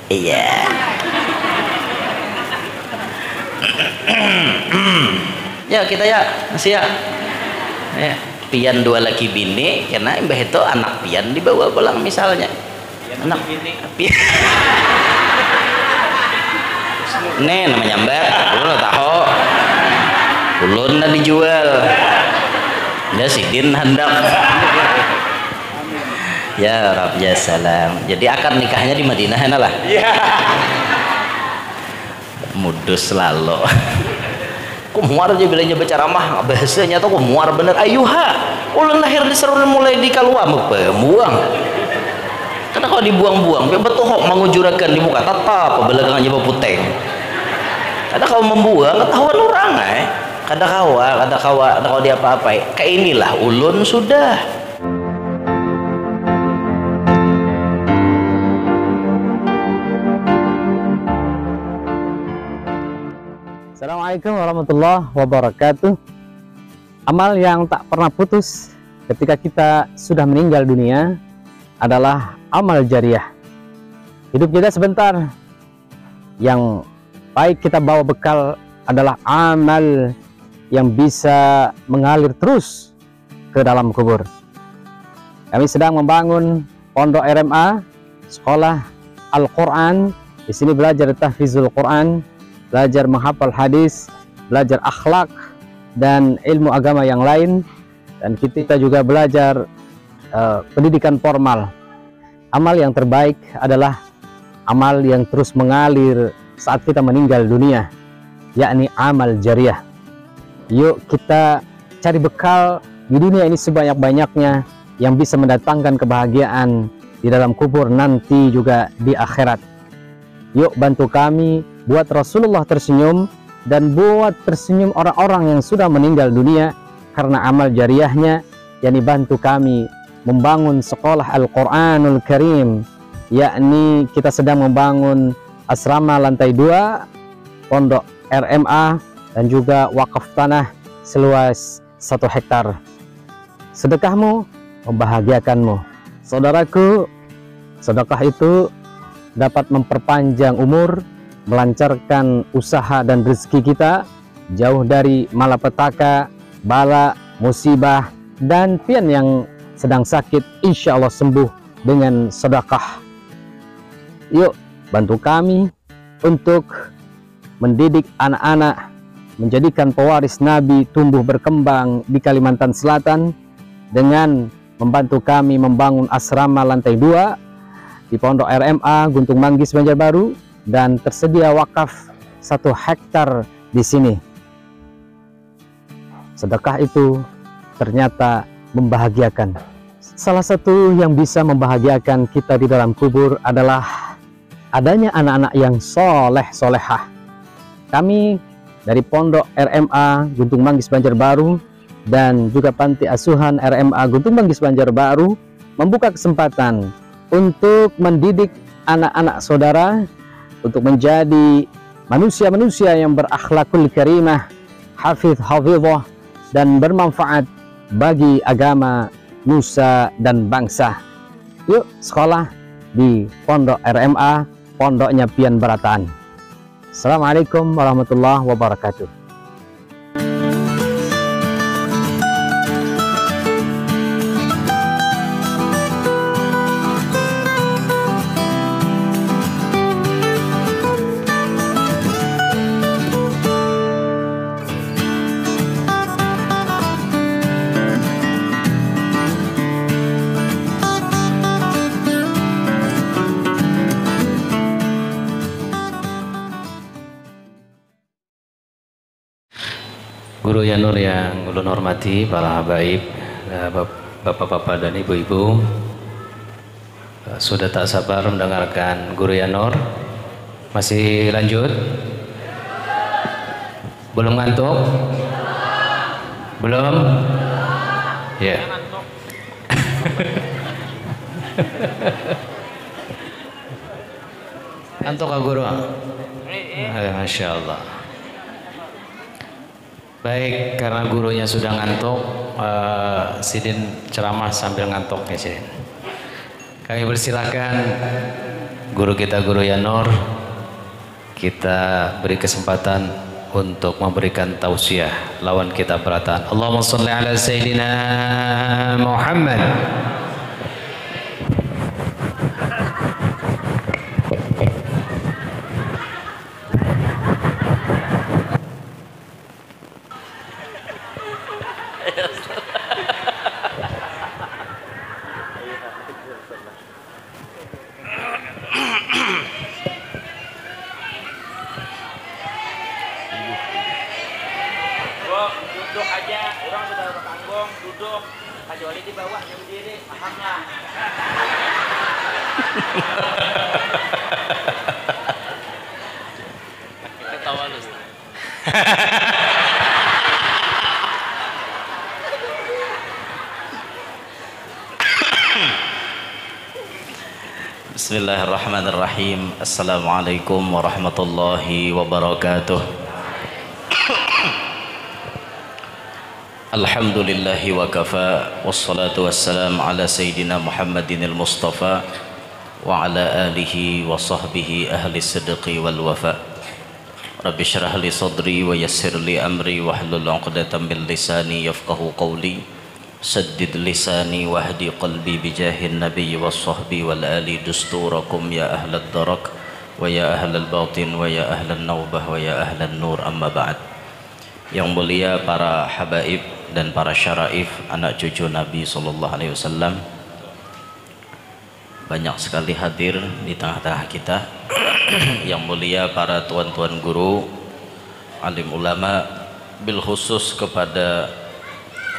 Iya. Ya kita ya masih ya. Ya. Pian dua laki bini karena mbah itu anak pian dibawa pulang misalnya. Anak bini. Pian. Nih namanya mbak, ulun tahu. Ulun dah dijual. Dah sidin hendak. Ya Rab ya salam. Jadi akad nikahnya di Madinah enak lah. Iya. Mudus lalu. Kok muar aja bilangnya berceramah bahasanya tuh kok muar bener. Ayuha. Ulun lahir di Serun mulai di Kaluam buang. Karena kalau dibuang-buang, betul kok mengujurakan di muka tetap belakangannya puteng. Kadang kau membuang ketahuan orang Kadang kau dia apa-apa. Kayak inilah ulun sudah. Assalamualaikum warahmatullahi wabarakatuh. Amal yang tak pernah putus ketika kita sudah meninggal dunia adalah amal jariah. Hidup kita sebentar, yang baik kita bawa bekal adalah amal yang bisa mengalir terus ke dalam kubur. Kami sedang membangun pondok RMA, sekolah Al-Quran. Di sini belajar tahfizul Quran, belajar menghafal hadis, belajar akhlak dan ilmu agama yang lain, dan kita juga belajar pendidikan formal. Amal yang terbaik adalah amal yang terus mengalir saat kita meninggal dunia, yakni amal jariah. Yuk kita cari bekal di dunia ini sebanyak-banyaknya yang bisa mendatangkan kebahagiaan di dalam kubur, nanti juga di akhirat. Yuk bantu kami buat Rasulullah tersenyum dan buat tersenyum orang-orang yang sudah meninggal dunia karena amal jariahnya, yakni bantu kami membangun sekolah Al-Quranul Karim, yakni kita sedang membangun asrama lantai 2, pondok RMA, dan juga wakaf tanah seluas 1 hektar. Sedekahmu membahagiakanmu. Saudaraku, sedekah itu dapat memperpanjang umur, melancarkan usaha dan rezeki kita, jauh dari malapetaka, bala, musibah, dan pian yang sedang sakit insya Allah sembuh dengan sedekah. Yuk bantu kami untuk mendidik anak-anak, menjadikan pewaris Nabi tumbuh berkembang di Kalimantan Selatan dengan membantu kami membangun asrama lantai 2 di pondok RMA Guntung Manggis Banjarbaru, dan tersedia wakaf 1 hektar di sini. Sedekah itu ternyata membahagiakan. Salah satu yang bisa membahagiakan kita di dalam kubur adalah adanya anak-anak yang soleh-solehah. Kami dari pondok RMA Guntung Manggis Banjarbaru dan juga panti asuhan RMA Guntung Manggis Banjarbaru membuka kesempatan untuk mendidik anak-anak saudara untuk menjadi manusia-manusia yang berakhlakul karimah, hafidhah, dan bermanfaat bagi agama, nusa, dan bangsa. Yuk sekolah di pondok RMA, pondoknya Pian Barataan. Assalamualaikum warahmatullahi wabarakatuh. Guru Yanur yang ulun hormati, para habaib, bapak-bapak dan ibu-ibu, sudah tak sabar mendengarkan Guru Yanur. Masih lanjut? Belum ngantuk? Belum? Ya. Ngantuk Kak Guru? Masya Allah. Baik, karena gurunya sudah ngantuk, Sidin ceramah sambil ngantuk ya Sidin. Kami persilakan guru kita, Guru Yanur, kita beri kesempatan untuk memberikan tausiah lawan kita berataan. Allahumma sholli ala Sayyidina Muhammad. Duduk aja, orang sudah bertanggung, duduk. Kecuali di bawahnya berdiri, paham lah. Ketawa lu. Bismillahirrahmanirrahim. Assalamualaikum warahmatullahi wabarakatuh. Alhamdulillahi wa kafa, wassalatu wassalam ala Sayyidina Muhammadin al-Mustafa wa ala alihi wa sahbihi ahli sidqi wal wafa. Rabbi syrah li sadri wa yassir li amri wa hlul 'uqdatam min lisani yafqahu qawli. Saddid lisani wahdi qalbi bijahin nabiy was sahbi wal ali dusturakum ya ahlad darak wa ya ahlal batin wa ya ahlan nawbah wa ya ahlan nur, amma ba'd. Yang mulia para habaib dan para syaraif, anak cucu Nabi SAW, banyak sekali hadir di tengah-tengah kita. Yang mulia para tuan-tuan guru, alim ulama, bil khusus kepada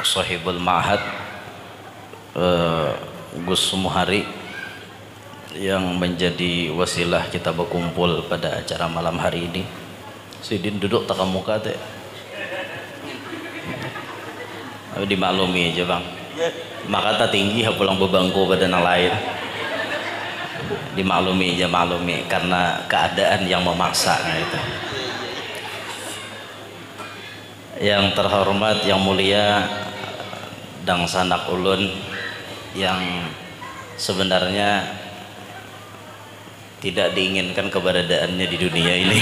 sahibul ma'had Gus Muhari yang menjadi wasilah kita berkumpul pada acara malam hari ini. Sidin duduk tak muka teh. Dimaklumi aja bang, maka tak tinggi pulang bebangku pada yang lain. Dimaklumi aja, maklumi karena keadaan yang memaksa gitu. Yang terhormat, yang mulia Dang Sanak Ulun yang sebenarnya tidak diinginkan keberadaannya di dunia ini.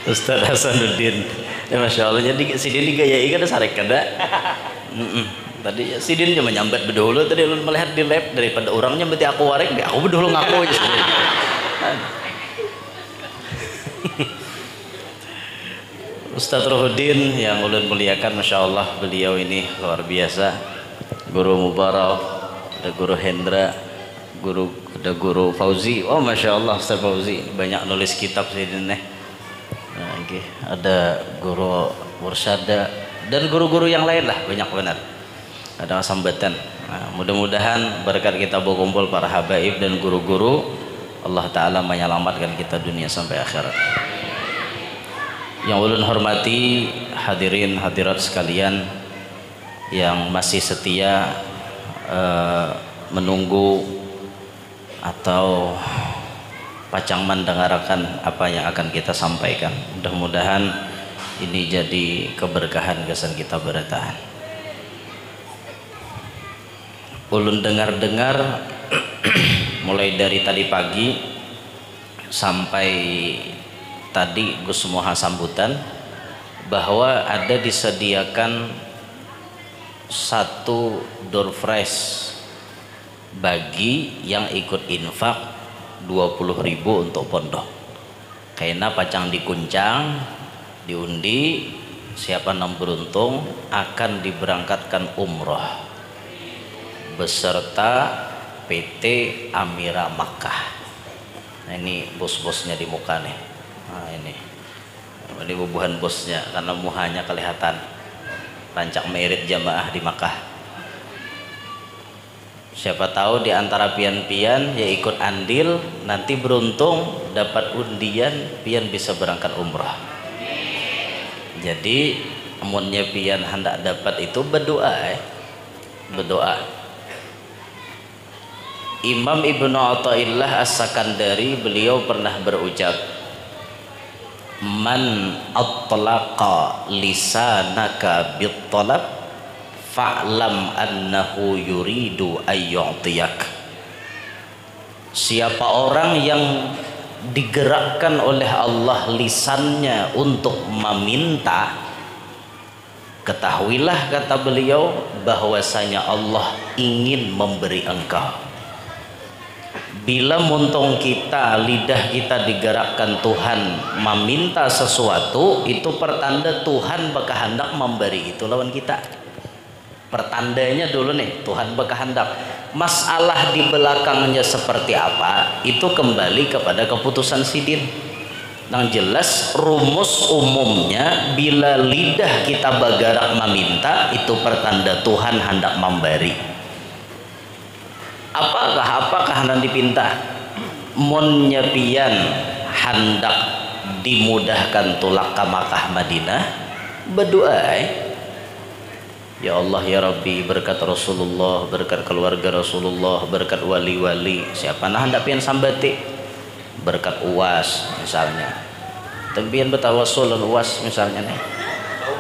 Ustaz Hasanuddin, ya Masya Allah, jadi Sidin digayai kan sarek kada. Tadi Sidin cuma nyambat bedahulu, tadi lu melihat di lab daripada orangnya berarti aku warek, aku bedahulu ngaku aja. Ustaz Rohudin yang ulun muliakan, Masya Allah, beliau ini luar biasa. Guru Mubarak, ada Guru Hendra, ada Guru Fauzi. Oh Masya Allah, Ustaz Fauzi banyak nulis kitab Sidin nih. Ada Guru Mursyada dan guru-guru yang lain lah, banyak benar. Ada sambatan. Nah, mudah-mudahan berkat kita berkumpul para habaib dan guru-guru, Allah Ta'ala menyelamatkan kita dunia sampai akhirat. Yang ulun hormati hadirin hadirat sekalian yang masih setia menunggu atau pacang mendengarkan apa yang akan kita sampaikan. Mudah-mudahan ini jadi keberkahan kesan kita bertahan. Ulun dengar-dengar mulai dari tadi pagi sampai tadi Gus Moha sambutan bahwa ada disediakan satu door fresh bagi yang ikut infak 20.000 untuk pondok. Kayaknya pacang dikuncang, diundi, siapa yang beruntung akan diberangkatkan umroh beserta PT Amira Makkah. Nah, ini bos-bosnya di muka nih. Nah, ini bubuhan bosnya karena muhanya kelihatan rancak merit jamaah di Makkah. Siapa tahu di antara pian-pian ya ikut andil, nanti beruntung dapat undian, pian bisa berangkat umrah. Jadi amunnya pian hendak dapat itu berdoa, berdoa. Imam Ibnu Athaillah As-Sakandari beliau pernah berucap, man atlaqa lisanaka bit-talab fa'lam annahu yuridu ayyu'tiyak. Siapa orang yang digerakkan oleh Allah lisannya untuk meminta, ketahuilah, kata beliau, bahwasanya Allah ingin memberi engkau. Bila muntung kita, lidah kita digerakkan Tuhan meminta sesuatu, itu pertanda Tuhan berkehendak memberi itu lawan kita. Pertandanya dulu nih, Tuhan berkehendak. Masalah di belakangnya seperti apa, itu kembali kepada keputusan sidin. Yang jelas rumus umumnya, bila lidah kita bergerak meminta, itu pertanda Tuhan hendak memberi. Apakah hendak dipinta? Mun nyepian hendak dimudahkan tulak ke Makkah Madinah, berdoa, ya Allah ya Rabbi, berkat Rasulullah, berkat keluarga Rasulullah, berkat wali-wali. Siapa nah hendak pian sambati? Berkat UAS misalnya. Tempian bertawassul UAS misalnya nih.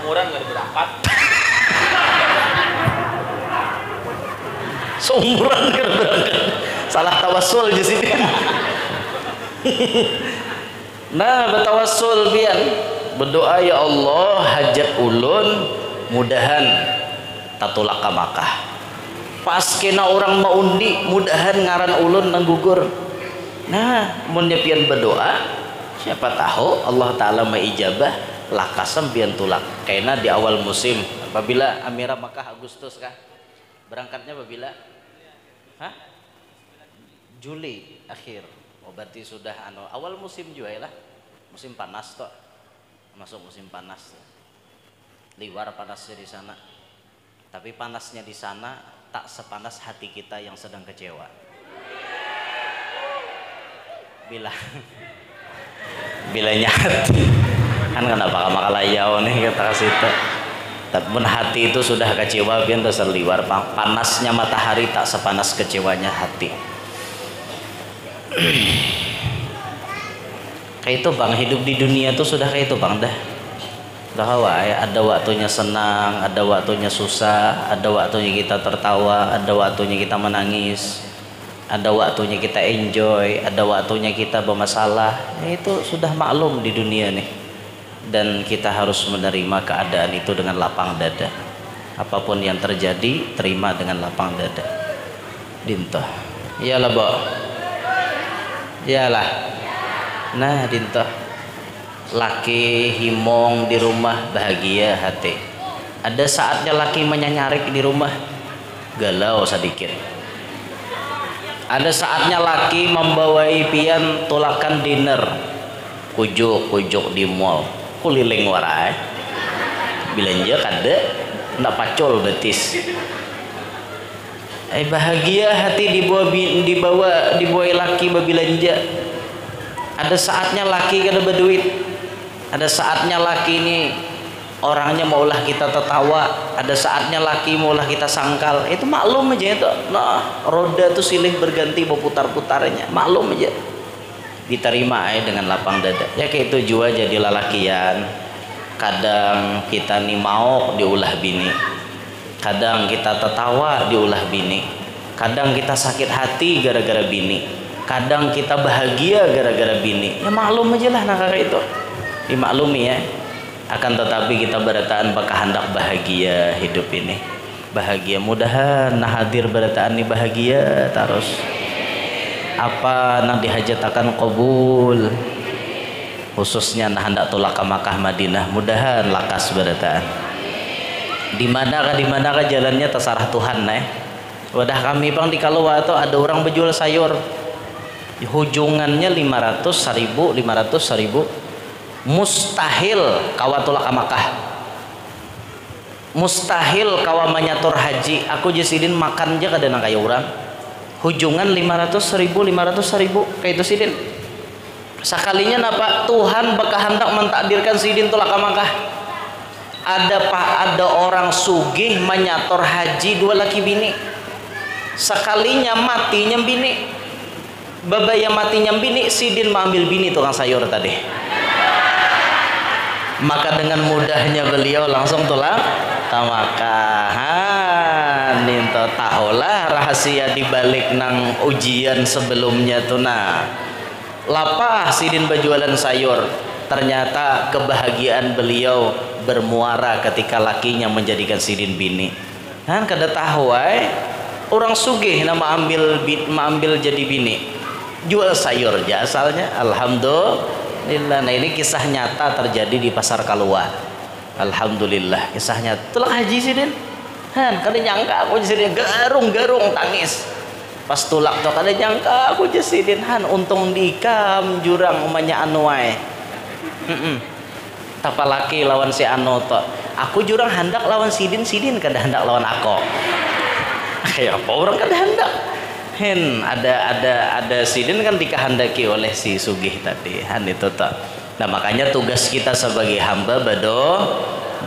Umuran gak berangkat. Seumuran kan berangkat. Salah tawassul di sini. Nah, bertawassul pian. Berdoa, ya Allah, hajat ulun mudahan tatulak ka Makkah. Pas kena orang mau undi, mudahan ngaran ulun nang gugur. Nah, mun pian berdoa, siapa tahu Allah Ta'ala mengijabah lakasam pian tulak. Kena di awal musim, apabila Amirah Makkah Agustus kah? Berangkatnya apabila? Hah? Juli akhir. Oh, berarti sudah awal musim juga ya lah. Musim panas toh. Masuk musim panas. Liwar panasnya di sana. Tapi panasnya di sana tak sepanas hati kita yang sedang kecewa. Bilanya hati kan kenapa makalayau nih kata situ. Tapi hati itu sudah kecewa, biar terliwar. Panasnya matahari tak sepanas kecewanya hati. Kayak itu bang, hidup di dunia itu sudah kayak itu bang dah. Ada waktunya senang, ada waktunya susah, ada waktunya kita tertawa, ada waktunya kita menangis, ada waktunya kita enjoy, ada waktunya kita bermasalah. Itu sudah maklum di dunia nih. Dan kita harus menerima keadaan itu dengan lapang dada. Apapun yang terjadi, terima dengan lapang dada. Dintoh. Iyalah, Bo. Iyalah. Nah, dintoh. Laki himong di rumah, bahagia hati. Ada saatnya laki menyanyarik di rumah, galau sedikit. Ada saatnya laki membawai pian tulakan dinner, kujuk di mall. Kuliling warai belanja kada nak pacol betis. Bahagia hati dibawa laki berbelanja. Ada saatnya laki kada berduit, ada saatnya laki ini orangnya maulah kita tertawa, ada saatnya laki maulah kita sangkal. Itu maklum aja itu. Nah, roda tuh silih berganti berputar-putarnya, maklum aja. Diterima dengan lapang dada. Ya kayak itu juga jadi lalakian. Kadang kita nih mau diulah bini, kadang kita tertawa diulah bini, kadang kita sakit hati gara-gara bini, kadang kita bahagia gara-gara bini. Ya maklum aja lah nah kayak itu, dimaklumi ya. Akan tetapi kita berataan berkehendak bahagia hidup ini, bahagia. Mudahan nah hadir berataan ini bahagia terus. Apa nang dihajatakan qabul, khususnya nah hendak tulak ke Makkah Madinah, mudahan lakas berataan. Di manakah jalannya terserah Tuhan nih. Wadah kami bang di Kalua itu ada orang berjual sayur, hujungannya 500.000, mustahil kawa tulak ke Makkah, mustahil kawa menyatur haji. Aku jasidin makan aja kadang kayak orang. Hujungan 500.000 kayak itu sidin. Sekalinya napa Tuhan berkehendak mentakdirkan sidin tulak ke Makkah. Ada orang sugih menyator haji 2 laki bini. sekalinya mati nyembini babaya mati nyembini sidin mengambil bini tukang sayur tadi, maka dengan mudahnya beliau langsung tulang tamakahan. Ninto tahulah rahasia dibalik nang ujian sebelumnya tuh. Nah lapah sidin berjualan sayur, ternyata kebahagiaan beliau bermuara ketika lakinya menjadikan sidin bini. Kan kada tahu orang sugih nama ambil jadi bini jual sayur aja asalnya. Alhamdulillah. Nah ini kisah nyata terjadi di pasar Kalua. Alhamdulillah kisah nyata. Tulak haji sidin kan kada nyangka aku sidin garung tangis pas tulak tuh, kada nyangka aku sidin han untung dikam jurang umanya anu wae. Tapalaki lawan si anu to, aku jurang hendak lawan sidin kada hendak lawan aku. Kayak apa orang kada hendak hen ada sidin kan dikehendaki oleh si sugih tadi han itu toh. Nah makanya tugas kita sebagai hamba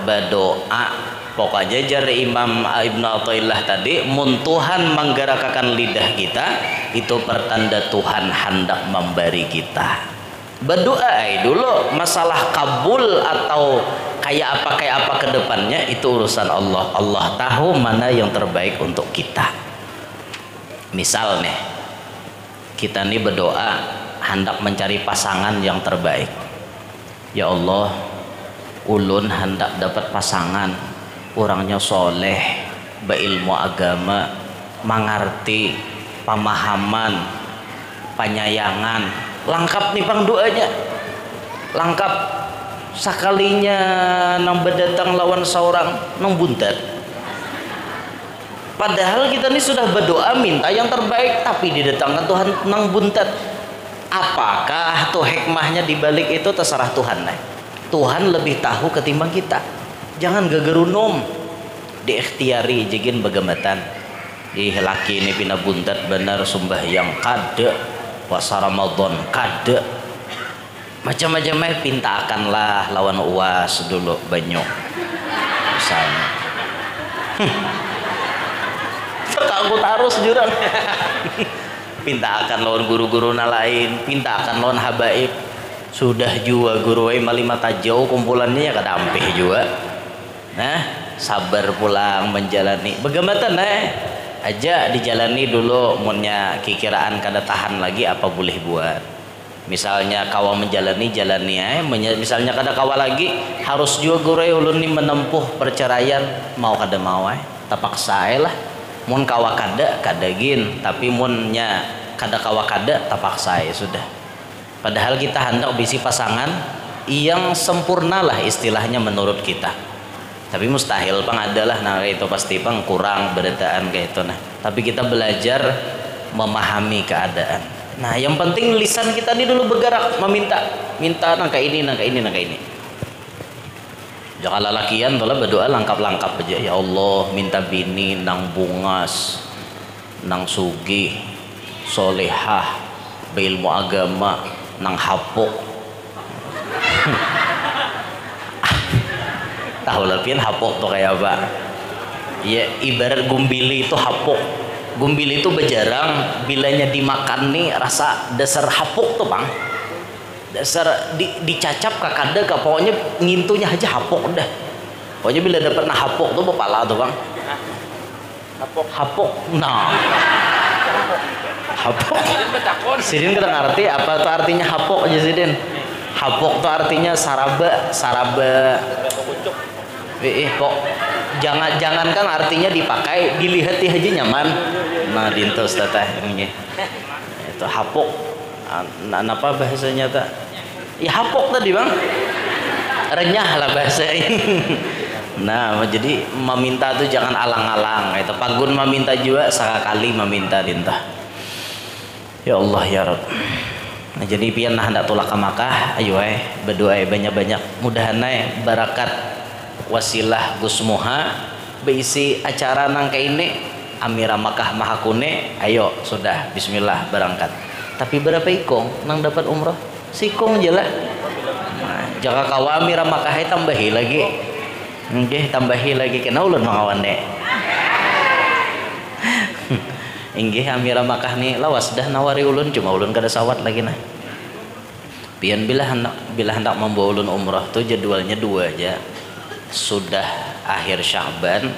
berdoa. Pokoknya jari Imam Ibnu Athaillah tadi, mun Tuhan menggerakkan lidah kita itu pertanda Tuhan hendak memberi kita. Berdoa dulu, masalah kabul atau kayak apa ke depannya itu urusan Allah. Allah tahu mana yang terbaik untuk kita. Misal nih kita nih berdoa hendak mencari pasangan yang terbaik. Ya Allah, ulun hendak dapat pasangan orangnya soleh, berilmu agama, mengerti, pemahaman, penyayangan, lengkap nih pang doanya, lengkap. Sekalinya nang berdatang lawan seorang nang buntet, padahal kita ini sudah berdoa minta yang terbaik, tapi didatangkan Tuhan nang buntet. Apakah tuh hikmahnya dibalik itu? Terserah Tuhan. Tuhan lebih tahu ketimbang kita. Jangan gegerunum, diikhtiari jegin bagamatan. Laki ini pina buntet benar sembahyang kada, puasa Ramadan kada, macam-macam pintakanlah lawan uas dulu banyak misalnya. Takut harus jurang. Pintakan lawan guru-guru lain, pintakan lawan habaib. Sudah juga guru malima tajau kumpulannya ya kada ampih juga. Nah, sabar pulang menjalani. Bagamatan aja dijalani dulu, munnya kikiraan kada tahan lagi apa boleh buat. Misalnya kawa menjalani jalani misalnya kada kawa lagi harus juga guru ulun ni menempuh perceraian mau kada mau terpaksa lah. Mun kawa kada gin, tapi munnya kada kawa kada terpaksa sudah. Padahal kita hendak bisi pasangan yang sempurna lah istilahnya menurut kita. Tapi mustahil pang adalah nah itu pasti pang kurang berdaan kayak itu. Nah tapi kita belajar memahami keadaan. Nah yang penting lisan kita ini dulu bergerak minta nang kayak ini. Jangan lalakian tolah berdoa langkap aja. Ya Allah minta bini nang bungas, nang sugi, solehah, beilmu agama, nang hapok. Tahu lepian hapok tuh kayak apa? Ya ibarat gumbili itu hapok. Gumbili itu bejarang, bilanya dimakan nih rasa dasar hapok tuh bang. Dasar dicacap kakada, pokoknya ngintunya aja hapok dah. Pokoknya bila dapat nah hapok tuh bapala tuh bang. Hapok. Nah. Hapok. Sidin kita ngerti apa tuh artinya hapok aja Sidin. Hapok tuh artinya saraba. Kok jangankan artinya dipakai, dilihat aja nyaman. Nah dintos teteh ini itu hapok. Apa bahasanya tak? Ya hapok tadi bang, renyah lah bahasa ini. Nah jadi meminta tuh jangan alang-alang. Itu pagun meminta juga sekali meminta dintah. Ya Allah ya Rabb. Nah jadi pian nah hendak tulak ke Makkah, ayo berdoa banyak-banyak. Mudahan barakat wasilah Gusmuha beisi acara nang kayak ini Amira Makkah Mahakune. Ayo sudah bismillah berangkat. Tapi berapa ikong nang dapat umroh? Sikong aja lah. Nah, jaka kawa Amira Makkah tambahi lagi. Tambahi lagi kena ulun mangawan inggih Amira Makkah nih lawas dah nawari ulun, cuma ulun kada sawat lagi nah. Pian bila hendak membawa ulun umrah tuh jadwalnya 2 aja. Sudah akhir Sya'ban,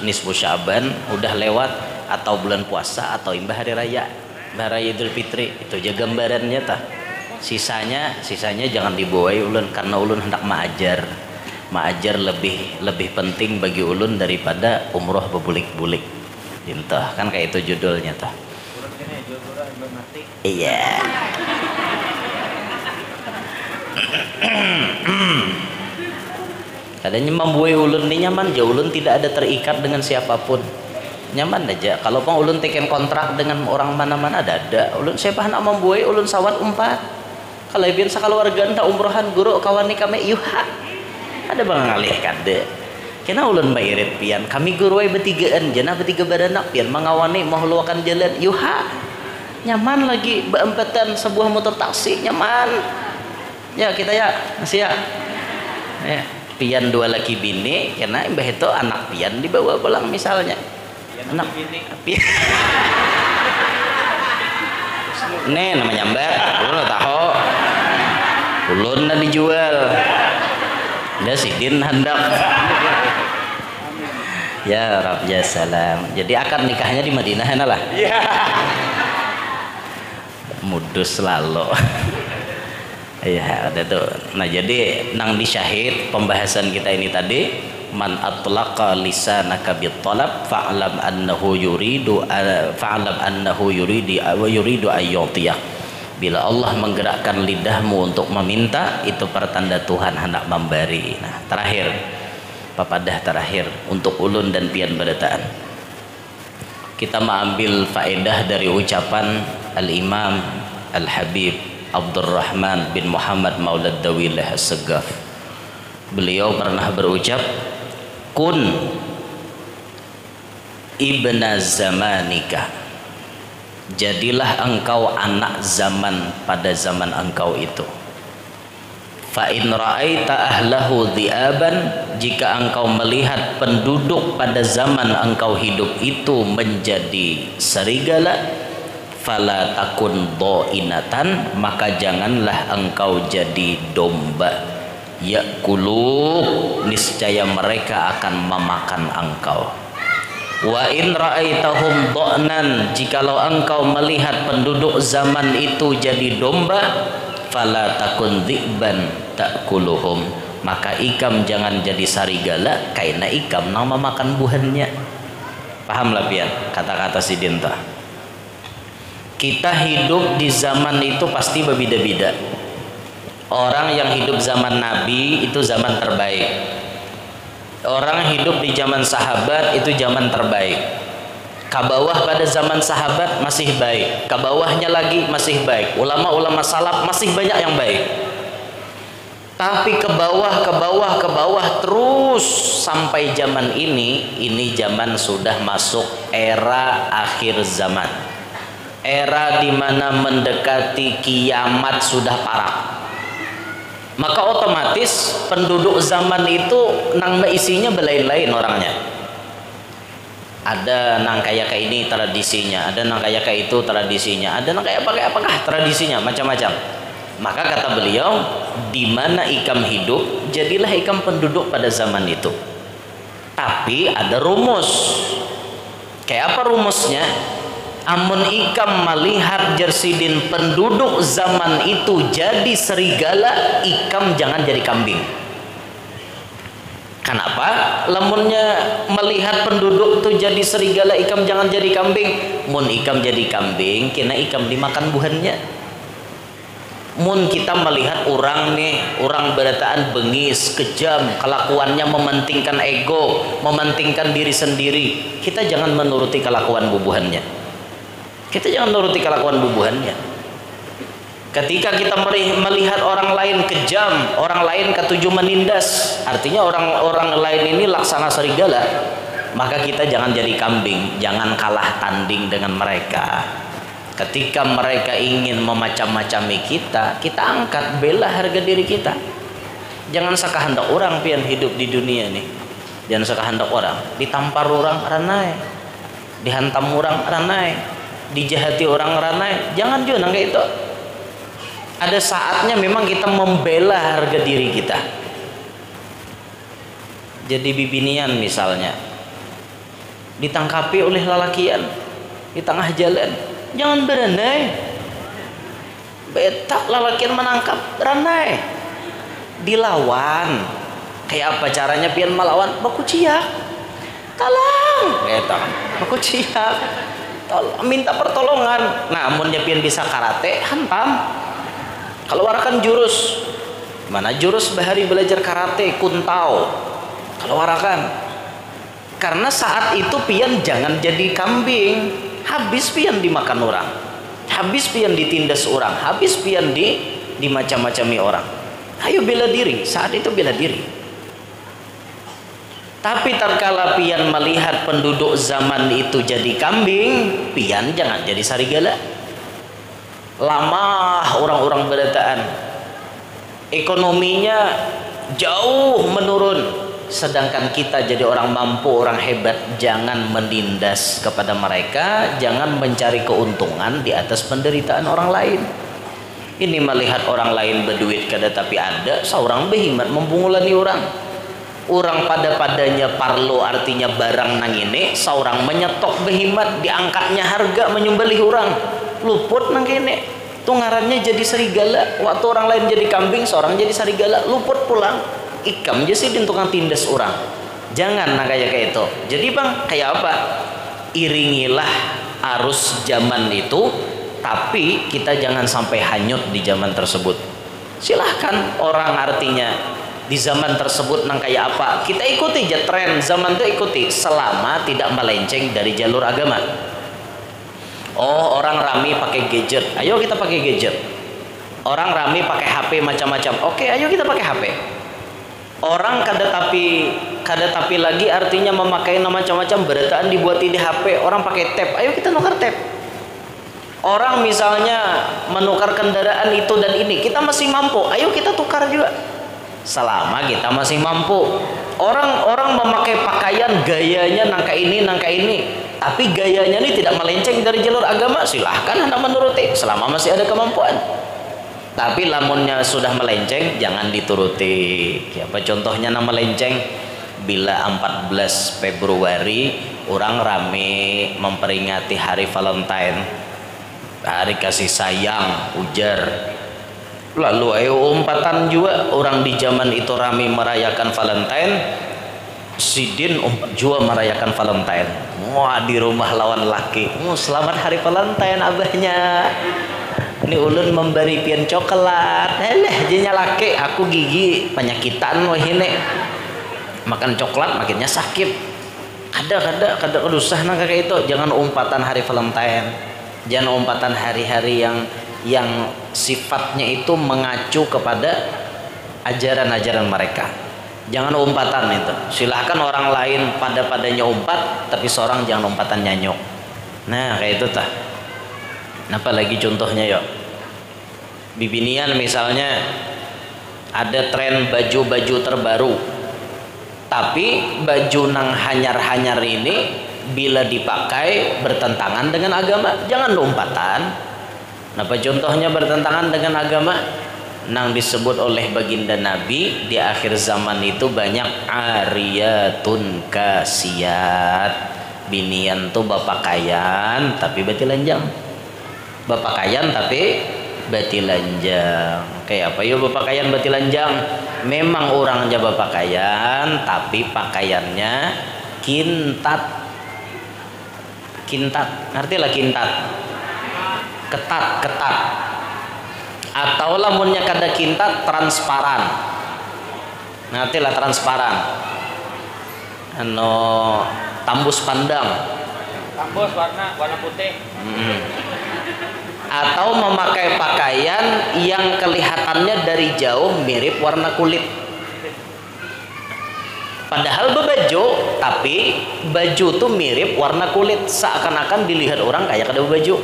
nisfu Sya'ban udah lewat, atau bulan puasa atau imbah hari raya Idul Fitri, itu aja gambarannya tah. Sisanya jangan dibawa ulun, karena ulun hendak maajar lebih penting bagi ulun daripada umroh bebulik-bulik. Intah kan kayak itu judulnya tah. Iya. Kadangnya membuai ulun ini nyaman aja, ulun tidak ada terikat dengan siapapun, nyaman aja. Kalau pun ulun teken kontrak dengan orang mana-mana ada ulun siapa nak membuai ulun sawat umpat. Kalau biasa kalau warga ndak umrohan guru kawan ni kami yuha ada bang ngalih kade kena ulun bayirit pian kami guru bertigaan jana bertiga baranak pian mengawani mau luakan jalan yuha nyaman lagi beempatan sebuah motor taksi nyaman ya kita ya masih ya pian 2 laki bini kena imbah itu anak pian dibawa pulang misalnya anak pian nih namanya mbak ulun tahu ulun na dijual dah sidin hendak ya Rab ya salam. Jadi akad nikahnya di Madinah ya lah mudus selalu ya ada tuh. Nah jadi nang di syahid pembahasan kita ini tadi, man atlaqa lisanaka bitalab fa'lam annahu yuridu ayyutiyah. Bila Allah menggerakkan lidahmu untuk meminta, itu pertanda Tuhan hendak memberi. Nah terakhir papadah terakhir untuk ulun dan pian berataan, kita mengambil faedah dari ucapan Al-Imam Al-Habib Abdurrahman bin Muhammad Maulad Dawilah As-Segaf. Beliau pernah berucap, kun ibna zamanika, jadilah engkau anak zaman pada zaman engkau itu. Fa in ra'aita ahlahu dhi'aban, jika engkau melihat penduduk pada zaman engkau hidup itu menjadi serigala, fala takun dhainatan, maka janganlah engkau jadi domba. Ya'kuluk, niscaya mereka akan memakan engkau. Wa in ra'aitahum dha'nan, jikalau engkau melihat penduduk zaman itu jadi domba, fala takun dhi'ban ta'kuluhum, maka ikam jangan jadi sarigala, karena ikam nama makan buahnya. Paham lah pian kata-kata si Dinta. Kita hidup di zaman itu pasti berbeda-beda. Orang yang hidup zaman Nabi itu zaman terbaik. Orang hidup di zaman sahabat itu zaman terbaik. Kabawah pada zaman sahabat masih baik, kabawahnya lagi masih baik, ulama-ulama salaf masih banyak yang baik. Tapi ke bawah terus sampai zaman ini zaman sudah masuk era akhir zaman, era dimana mendekati kiamat sudah parah. Maka otomatis penduduk zaman itu nang isinya belain-lain orangnya. Ada nang kayak ini tradisinya, ada nang kayak itu tradisinya, ada nang kayak apakah tradisinya, macam-macam. Maka kata beliau, di mana ikam hidup, jadilah ikam penduduk pada zaman itu. Tapi ada rumus. Kayak apa rumusnya? Amun ikam melihat jersidin penduduk zaman itu jadi serigala, ikam jangan jadi kambing. Kenapa? Lamunnya melihat penduduk tuh jadi serigala, ikam jangan jadi kambing. Mun ikam jadi kambing, kena ikam dimakan buhannya. Mun kita melihat orang nih, orang berataan bengis, kejam, kelakuannya mementingkan ego, mementingkan diri sendiri, kita jangan menuruti kelakuan bubuhannya. Kita jangan menuruti kelakuan bubuhannya. Ketika kita melihat orang lain kejam, orang lain ketujuh menindas, artinya orang lain ini laksana serigala, maka kita jangan jadi kambing, jangan kalah tanding dengan mereka. Ketika mereka ingin memacam-macami kita angkat, bela harga diri kita. Jangan sakahandak orang pian hidup di dunia nih. Jangan sakahandak orang ditampar orang ranai. dihantam orang ranai, dijahati orang ranai, jangan juga nang kayak itu. Ada saatnya memang kita membela harga diri kita. Jadi bibinian misalnya ditangkapi oleh lalakian di tengah jalan, jangan beranai. Betak lalakian menangkap ranai, dilawan. Kayak apa caranya pian melawan? Baku ciak, tolong, betak, baku ciak, minta pertolongan. Nah, amunnya pian bisa karate, hantam. Keluarkan jurus. Mana jurus bahari belajar karate, kuntao. Keluarkan. Karena saat itu pian jangan jadi kambing. Habis pian dimakan orang. Habis pian ditindas orang. Habis pian dimacam-macami orang. Ayo bela diri. Saat itu bela diri. Tapi tatkala pian melihat penduduk zaman itu jadi kambing, pian jangan jadi sarigala. Lama orang-orang berdataan, ekonominya jauh menurun, sedangkan kita jadi orang mampu, orang hebat. Jangan menindas kepada mereka, jangan mencari keuntungan di atas penderitaan orang lain. Ini melihat orang lain berduit kada tapi ada seorang behimat membungulani orang. Orang pada-padanya parlo, artinya barang nang ini, seorang menyetok behimat, diangkatnya harga, menyembelih orang. Luput nang kene, tuh ngarannya jadi serigala. Waktu orang lain jadi kambing, seorang jadi serigala, luput pulang. Ikam jadi tukang tindas orang. Jangan nah kayak itu. Jadi bang, kayak apa? Iringilah arus zaman itu, tapi kita jangan sampai hanyut di zaman tersebut. Silahkan orang artinya di zaman tersebut nang kayak apa, kita ikuti aja tren zaman itu, ikuti selama tidak melenceng dari jalur agama. Oh, orang rame pakai gadget, ayo kita pakai gadget. Orang rame pakai HP macam-macam, oke ayo kita pakai HP. Orang kada tapi lagi artinya memakai macam-macam, berataan dibuat di HP. Orang pakai tab, ayo kita nukar tab. Orang misalnya menukar kendaraan itu dan ini, kita masih mampu, ayo kita tukar juga. Selama kita masih mampu. Orang memakai pakaian gayanya nangka ini, tapi gayanya ini tidak melenceng dari jalur agama, silahkan anda menuruti selama masih ada kemampuan. Tapi lamunnya sudah melenceng, jangan dituruti. Apa contohnya nama melenceng? Bila 14 Februari orang rame memperingati hari Valentine, hari kasih sayang, ujar. Lalu ayo umpatan juga orang di zaman itu rame merayakan Valentine, sidin juga merayakan Valentine. Wah, di rumah lawan laki, selamat hari Valentine abahnya. Ini ulun memberi pian coklat. Jadinya laki, aku gigi penyakitan wah ini. Makan coklat makinnya sakit. Kada usah nang kayak itu. Jangan umpatan hari Valentine. Jangan umpatan hari-hari yang sifatnya itu mengacu kepada ajaran-ajaran mereka. Jangan umpatan itu. Silahkan orang lain pada-padanya umpat, tapi seorang jangan umpatan nyanyuk. Nah kayak itu tah. Apa lagi contohnya yuk? Bibinian misalnya ada tren baju-baju terbaru, tapi baju nang hanyar-hanyar ini bila dipakai bertentangan dengan agama, jangan umpatan. Apa contohnya bertentangan dengan agama? Nang disebut oleh baginda Nabi di akhir zaman itu banyak ariyatun kasiyat. Binian tuh bapakaian tapi batilanjang. Bapakaian tapi batilanjang. Kayak apa yuk bapakaian batilanjang? Memang orangnya bapakaian tapi pakaiannya kintat. Kintat, ngerti lah kintat? Ketat. Atau lamunnya kada kintat, transparan. Ngerti lah transparan. Tambus pandang. Tambus warna putih. Atau memakai pakaian yang kelihatannya dari jauh mirip warna kulit. Padahal berbaju, tapi baju tuh mirip warna kulit, seakan-akan dilihat orang kayak kada baju.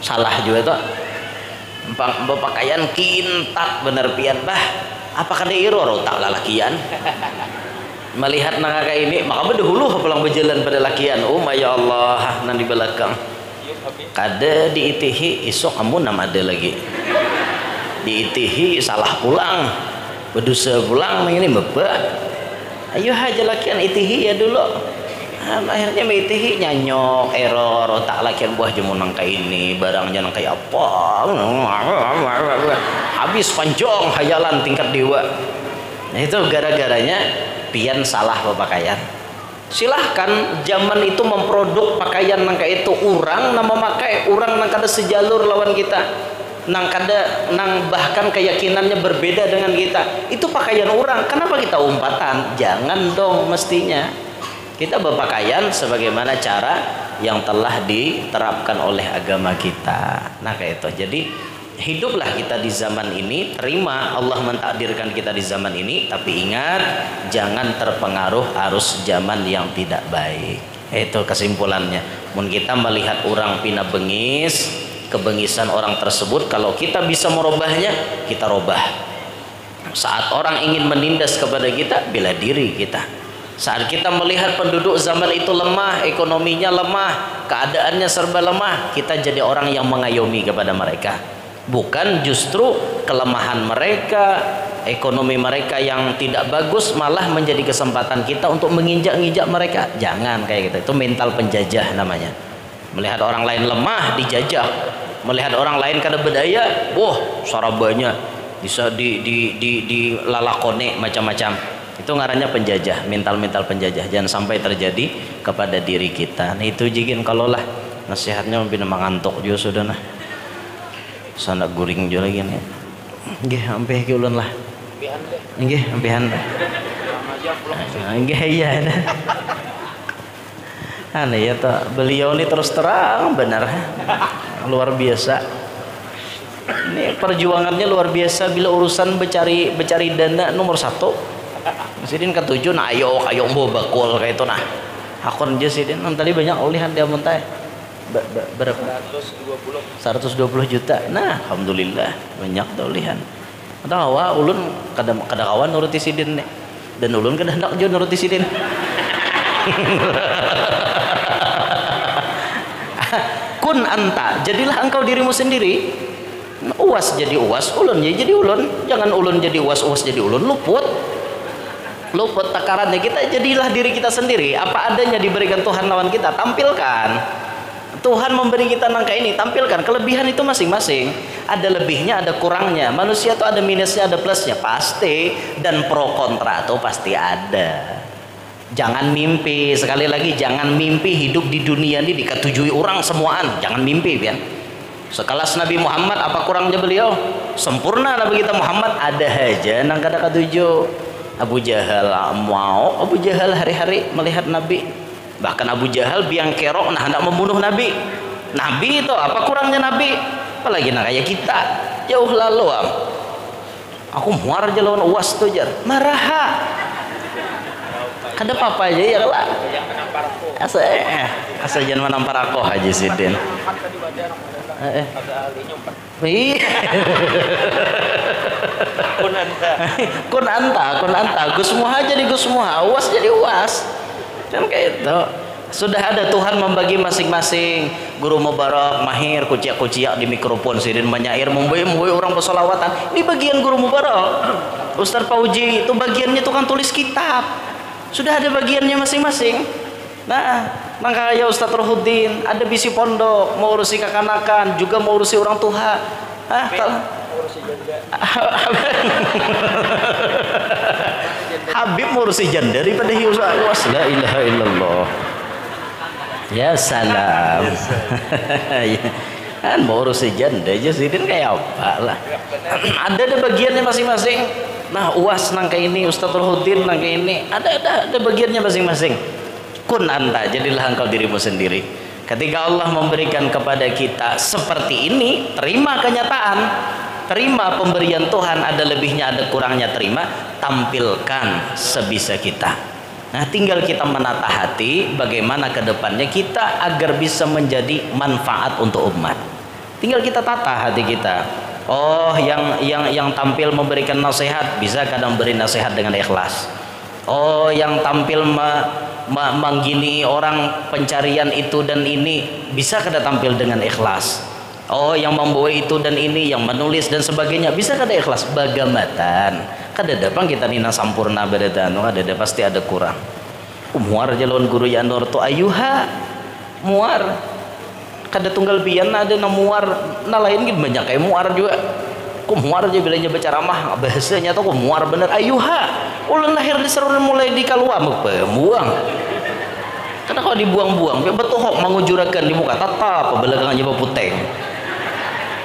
Salah juga tuh. Berpakaian kintat bener pian bah. Apa kada iro tak lalakian? melihat nang kayak ini maka berdahulu pulang berjalan pada lakian ya Allah nang di belakang kada diitihi isok kamu nama ada lagi diitihi salah pulang berdosa pulang ini bebek ayo aja lakian itihi ya dulu akhirnya itihi nyanyok error tak lakian buah jemunang kayak ini barangnya nang kayak apa habis panjang hayalan tingkat dewa. Nah itu gara-garanya pian salah berpakaian. Silahkan zaman itu memproduk pakaian nang kayak itu orang nama memakai orang nang kada sejalur lawan kita nang kada nang bahkan keyakinannya berbeda dengan kita itu pakaian orang kenapa kita umpatan jangan dong mestinya kita berpakaian sebagaimana cara yang telah diterapkan oleh agama kita. Nah kayak itu jadi hiduplah kita di zaman ini, terima Allah mentakdirkan kita di zaman ini, tapi ingat jangan terpengaruh arus zaman yang tidak baik. Itu kesimpulannya. Mun kita melihat orang pina bengis, kebengisan orang tersebut, kalau kita bisa merubahnya, kita robah. Saat orang ingin menindas kepada kita, bela diri kita. Saat kita melihat penduduk zaman itu lemah, ekonominya lemah, keadaannya serba lemah, kita jadi orang yang mengayomi kepada mereka. Bukan justru kelemahan mereka, ekonomi mereka yang tidak bagus malah menjadi kesempatan kita untuk menginjak-injak mereka. Jangan kayak gitu. Itu mental penjajah namanya. Melihat orang lain lemah dijajah, melihat orang lain kada berdaya, sarabanya bisa di lalakone macam-macam. Itu ngarannya penjajah, mental-mental penjajah. Jangan sampai terjadi kepada diri kita. Nah itu jigin kalau lah nasihatnya mungkin mengantuk juga sudah nah. Sana guring juga lagi nih. Nggih sampai ki ulun lah. Nggih sampean. Nggih iya. Aneh ya toh beliau ini terus terang benar luar biasa. Ini perjuangannya luar biasa bila urusan becari dana nomor 1. Sidin ketujuh nah ayo mbo bakul kayak itu nah. Hakon aja sidin tadi banyak ulihan dia muntah. Berapa? 120 juta. Nah, alhamdulillah banyak daulihan. Atau ulun kada kawan nuruti sidin nih. Dan ulun kada hendak jo nuruti sidin. Kun anta, jadilah engkau dirimu sendiri. Uas jadi uas, ulun jadi ulun. Jangan ulun jadi uas jadi ulun. Luput takarannya kita jadilah diri kita sendiri. Apa adanya diberikan Tuhan lawan kita, tampilkan. Tuhan memberi kita nangka ini, tampilkan. Kelebihan itu masing-masing. Ada lebihnya, ada kurangnya. Manusia itu ada minusnya, ada plusnya pasti. Dan pro kontra itu pasti ada. Jangan mimpi, sekali lagi jangan mimpi hidup di dunia ini diketujui orang semuaan. Jangan mimpi ya. Sekelas Nabi Muhammad, apa kurangnya beliau? Sempurna Nabi kita Muhammad, ada aja nang kada ketujuh. Abu Jahal mau, Abu Jahal hari-hari melihat Nabi. Bahkan Abu Jahal biang kerok hendak membunuh Nabi. Nabi itu apa kurangnya Nabi? Apalagi nak kayak kita jauh lalu aku muar aja lawan uas tuh jar marah kada apa aja ya lah asa jangan menampar aku Haji Sidin kun anta Gus Muha jadi Gus Muha, uas jadi uas kan kayak itu. Sudah ada Tuhan membagi masing-masing. Guru Mubarak mahir kuciak-kuciak di mikrofon sidin menyair membui orang bersolawatan. Ini bagian Guru Mubarak. Ustaz Pauji itu bagiannya tukang tulis kitab. Sudah ada bagiannya masing-masing. Nah, makanya Ustaz Rohuddin ada bisi pondok, mau urusi kakanakan, juga mau urusi orang tua. Kalau Habib ngurusi janda daripada hius awas. La ilaha illallah. Ya salam. Kan mau urusi janda aja sidin kayak apa lah. Ada bagiannya masing-masing. Nah uas nang kayak ini, Ustaz Rohuddin nang kayak ini. Ada bagiannya masing-masing. Kun anta, jadilah engkau dirimu sendiri. Ketika Allah memberikan kepada kita seperti ini, terima kenyataan. Terima pemberian Tuhan, ada lebihnya ada kurangnya, terima, tampilkan sebisa kita. Nah tinggal kita menata hati bagaimana ke depannya kita agar bisa menjadi manfaat untuk umat. Tinggal kita tata hati kita. Oh yang tampil memberikan nasihat bisa kadang beri nasihat dengan ikhlas. Oh, yang tampil menggini orang pencarian itu dan ini, bisa kada tampil dengan ikhlas? Oh, yang membawa itu dan ini, yang menulis dan sebagainya, bisa kada ikhlas? Bagamatan kada dapang kita nina sampurna berada kada ada, pasti ada kurang. Muar jalon guru ya Nur tu ayuha muar kada tunggal pian ada na muar na lain gitu banyak kayak muar juga. Muar aja bilanya baca ramah bahasanya tuh muar bener ayuha ulun lahir di serunan mulai di kaluam buang karena kalau dibuang-buang betul kok mengujurakan di muka tetap belakangannya puteng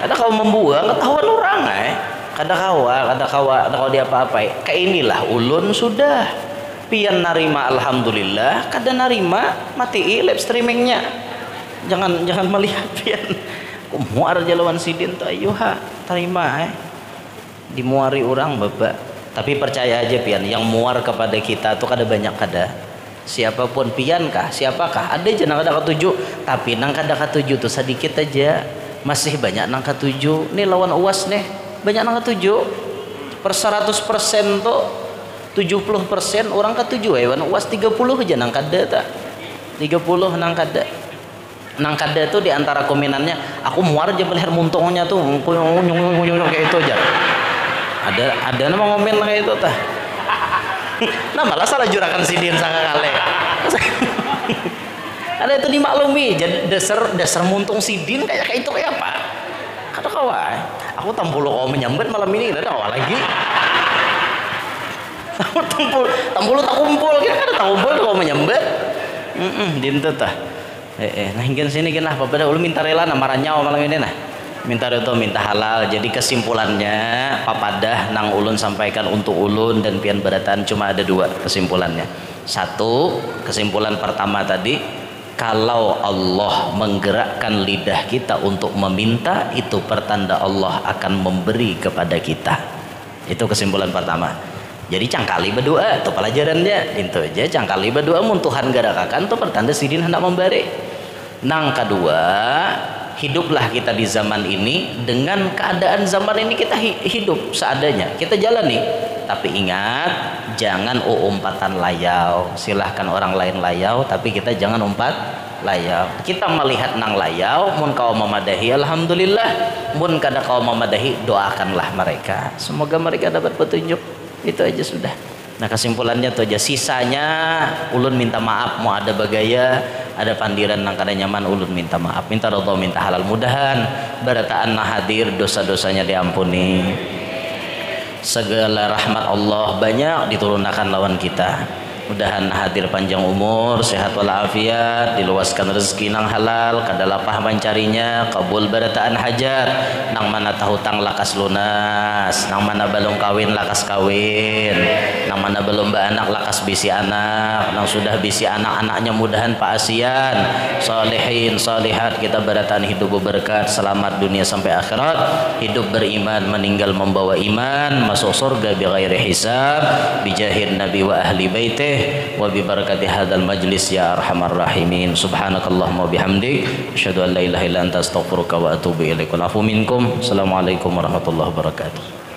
kada kau membuang ketahuan orang kada kau dia apa-apa kayak inilah ulun sudah pian narima alhamdulillah kada narima mati live streamingnya jangan melihat pian muar jalawan sidin tu ayuha terima dimuari orang bapak tapi percaya aja pian yang muar kepada kita tuh kada banyak kada siapapun pian kah siapakah ada aja nang kada ketujuh tapi nang kada ketujuh tuh sedikit aja masih banyak nang ketujuh nih lawan UAS nih banyak nang ketujuh per 100% tuh 70% orang ketujuh hewan UAS 30 aja nang kada tak 30 nang kada tuh diantara komenannya aku muar aja melihat muntungnya tuh kayak itu aja ada nama komen kayak itu tah nah malah salah jurakan sidin sangka kali ada itu dimaklumi jadi dasar muntung sidin kayak itu kayak apa kata kawan aku tampul kau menyambut malam ini ada awal lagi tampul tak kumpul kira tak kumpul kau menyambut dintu tah nah hingga sini kan lah pada ulu minta rela nama ranyaw malam ini nah minta itu minta halal jadi kesimpulannya papadah nang ulun sampaikan untuk ulun dan pian beratan cuma ada dua kesimpulannya. Satu kesimpulan pertama tadi kalau Allah menggerakkan lidah kita untuk meminta itu pertanda Allah akan memberi kepada kita itu kesimpulan pertama. Jadi cangkali berdoa itu pelajarannya itu aja cangkali berdoa mun Tuhan garakakan itu pertanda sidin hendak memberi. Nang kedua hiduplah kita di zaman ini dengan keadaan zaman ini kita hidup seadanya kita jalani tapi ingat jangan umpatan layau silahkan orang lain layau tapi kita jangan umpat layau kita melihat nang layau mun kau memadahi alhamdulillah mun kada kau memadahi doakanlah mereka semoga mereka dapat petunjuk itu aja sudah. Nah kesimpulannya tuh aja sisanya ulun minta maaf mau ada bagaya ada pandiran nang kada nyaman ulun minta maaf minta ridho minta halal mudahan barataan hadir dosa-dosanya diampuni segala rahmat Allah banyak diturunkan lawan kita mudahan hadir panjang umur sehat walafiat diluaskan rezeki nang halal kada lapah mencarinya kabul barataan hajat nang mana tahutang lakas lunas nang mana belum kawin lakas kawin nang mana belum beranak lakas bisi anak nang sudah bisi anak-anaknya mudahan paasian salihin salihat kita barataan hidup berberkat selamat dunia sampai akhirat hidup beriman meninggal membawa iman masuk surga bighairi hisab bijahir nabi wa ahli baitih wa bi barakati hadzal majlis ya arhamar rahimin subhanakallahumma bihamdik asyhadu an la ilaha illa anta astaghfiruka wa atubu ilaik wa afu minkum assalamualaikum warahmatullahi wabarakatuh.